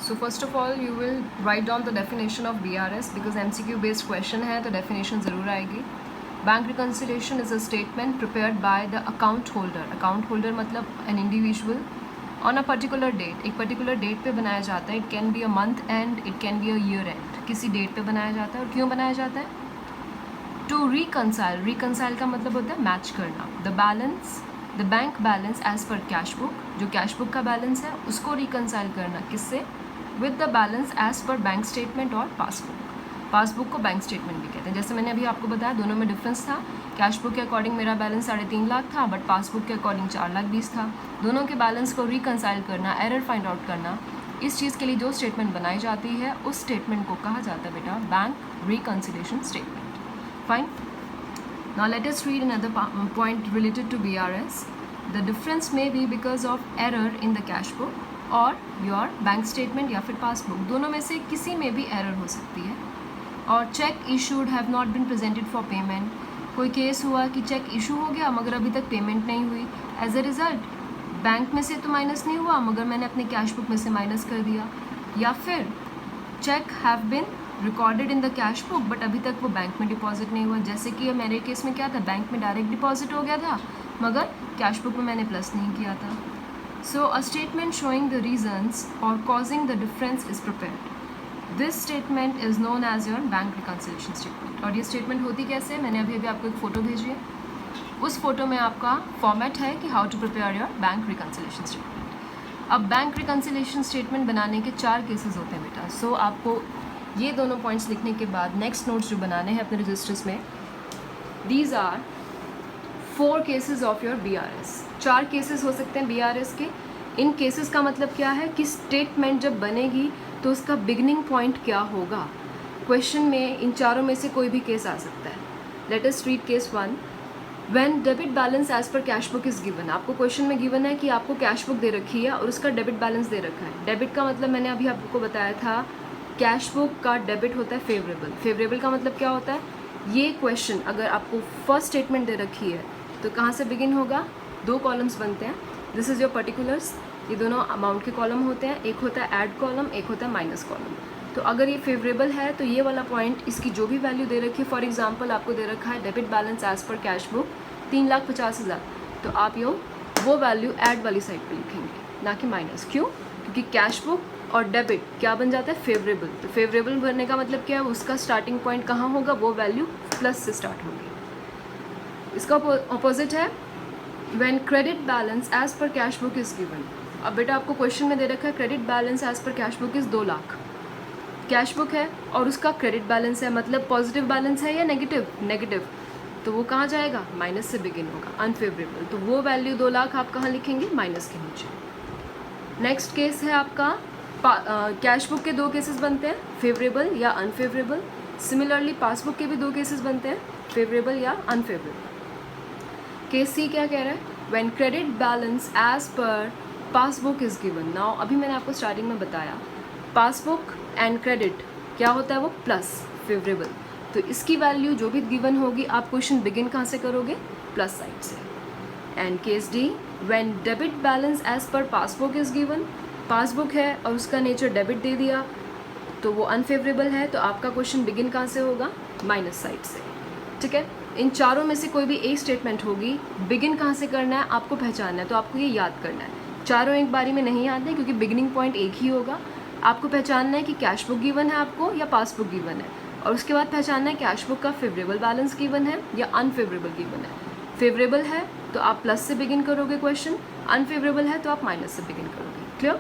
So first of all you will write down the definition of BRS because MCQ based question है तो definition ज़रूर आएगी. Bank reconciliation is a statement prepared by the account holder. Account holder मतलब an individual on a particular date. एक particular date पे बनाया जाता है. It can be a month end, it can be a year end. किसी date पे बनाया जाता है. और क्यों बनाया जाता है? To reconcile. Reconcile का मतलब होता है match करना. The balance, the bank balance as per cash book. जो cash book का balance है उसको reconcile करना किससे? With the balance as per bank statement और passbook. पासबुक को बैंक स्टेटमेंट भी कहते हैं. जैसे मैंने अभी आपको बताया दोनों में डिफरेंस था. कैश बुक के अकॉर्डिंग मेरा बैलेंस 3.5 लाख था बट पासबुक के अकॉर्डिंग 4,20,000 था. दोनों के बैलेंस को रिकंसाइल करना, एरर फाइंड आउट करना, इस चीज़ के लिए जो स्टेटमेंट बनाई जाती है उस स्टेटमेंट को कहा जाता है बेटा bank reconciliation statement. Fine. Now let us read another point related to BRS. The difference may be because of error in the cash book और योर बैंक स्टेटमेंट या फिर पासबुक. दोनों में से किसी में भी एरर हो सकती है. और check issued have not been presented for payment. कोई केस हुआ कि चेक इशू हो गया मगर अभी तक पेमेंट नहीं हुई. एज अ रिज़ल्ट बैंक में से तो माइनस नहीं हुआ मगर मैंने अपने कैश बुक में से माइनस कर दिया. या फिर cheque have been recorded in the cash book but अभी तक वो बैंक में डिपॉजिट नहीं हुआ. जैसे कि मेरे केस में क्या था, बैंक में डायरेक्ट डिपॉजिट हो गया था मगर कैश बुक में मैंने प्लस नहीं किया था. So a statement showing the reasons और causing the difference is prepared. This statement is known as your bank reconciliation statement. और ये स्टेटमेंट होती कैसे, मैंने अभी आपको एक फ़ोटो भेजी है. उस फोटो में आपका फॉर्मेट है कि how to prepare your bank reconciliation statement. अब बैंक रिकंसिलिएशन स्टेटमेंट बनाने के 4 केसेस होते हैं बेटा. सो आपको ये दोनों पॉइंट्स लिखने के बाद नेक्स्ट नोट्स जो बनाने हैं अपने रजिस्टर्स में, these are 4 cases of your BRS. 4 cases हो सकते हैं BRS के. इन केसेस का मतलब क्या है कि स्टेटमेंट जब बनेगी तो उसका बिगनिंग पॉइंट क्या होगा. क्वेश्चन में इन चारों में से कोई भी केस आ सकता है. Let us read case 1. When debit balance as per cash book is given. आपको क्वेश्चन में गिवन है कि आपको कैश बुक दे रखी है और उसका डेबिट बैलेंस दे रखा है. डेबिट का मतलब मैंने अभी आपको बताया था, कैश बुक का डेबिट होता है फेवरेबल. फेवरेबल का मतलब क्या होता है, ये क्वेश्चन अगर आपको फर्स्ट स्टेटमेंट दे रखी है तो कहाँ से बिगिन होगा. 2 कॉलम्स बनते हैं. This is your particulars. ये दोनों अमाउंट के कॉलम होते हैं. एक होता है ऐड कॉलम, एक होता है माइनस कॉलम. तो अगर ये फेवरेबल है तो ये वाला पॉइंट, इसकी जो भी वैल्यू दे रखी है, फॉर एग्जांपल आपको दे रखा है debit balance as per cash book 3,50,000, तो आप वो वैल्यू ऐड वाली साइड पे लिखेंगे ना कि माइनस. क्यों? क्योंकि कैश बुक और डेबिट क्या बन जाता है, फेवरेबल. तो फेवरेबल बनने का मतलब क्या है, उसका स्टार्टिंग पॉइंट कहाँ होगा, वो वैल्यू प्लस से स्टार्ट होगी. इसका अपोजिट है when credit balance as per cash book is given. अब बेटा आपको क्वेश्चन में दे रखा है credit balance as per cash book is 2 lakh. Cash book है और उसका क्रेडिट बैलेंस है, मतलब पॉजिटिव बैलेंस है या नेगेटिव. नेगेटिव. तो वो कहाँ जाएगा, माइनस से बिगिन होगा, अनफेवरेबल. तो वो वैल्यू 2 लाख आप कहाँ लिखेंगे, माइनस के नीचे. नेक्स्ट केस है आपका कैश बुक के 2 केसेस बनते हैं, फेवरेबल या अनफेवरेबल. सिमिलरली पासबुक के भी 2 केसेस बनते हैं, फेवरेबल या अनफेवरेबल. केस सी क्या कह रहा है, when credit balance as per passbook is given. Now अभी मैंने आपको स्टार्टिंग में बताया पासबुक एंड क्रेडिट क्या होता है, वो प्लस, फेवरेबल. तो इसकी वैल्यू जो भी गिवन होगी आप क्वेश्चन बिगिन कहाँ से करोगे, प्लस साइड से. And case D, when debit balance as per passbook is given. Passbook है और उसका नेचर डेबिट दे दिया तो वो अनफेवरेबल है, तो आपका क्वेश्चन बिगिन कहाँ से होगा, माइनस साइड से. ठीक है. इन चारों में से कोई भी एक स्टेटमेंट होगी, बिगिन कहाँ से करना है आपको पहचानना है. तो आपको ये याद करना है. चारों एक बारी में नहीं याद है क्योंकि बिगिनिंग पॉइंट एक ही होगा. आपको पहचानना है कि कैश बुक गिवन है आपको या पासबुक गिवन है, और उसके बाद पहचानना है कैश बुक का फेवरेबल बैलेंस गिवन है या अनफेवरेबल गिवन है. फेवरेबल है तो आप प्लस से बिगिन करोगे क्वेश्चन, अनफेवरेबल है तो आप माइनस से बिगिन करोगे. क्लियर.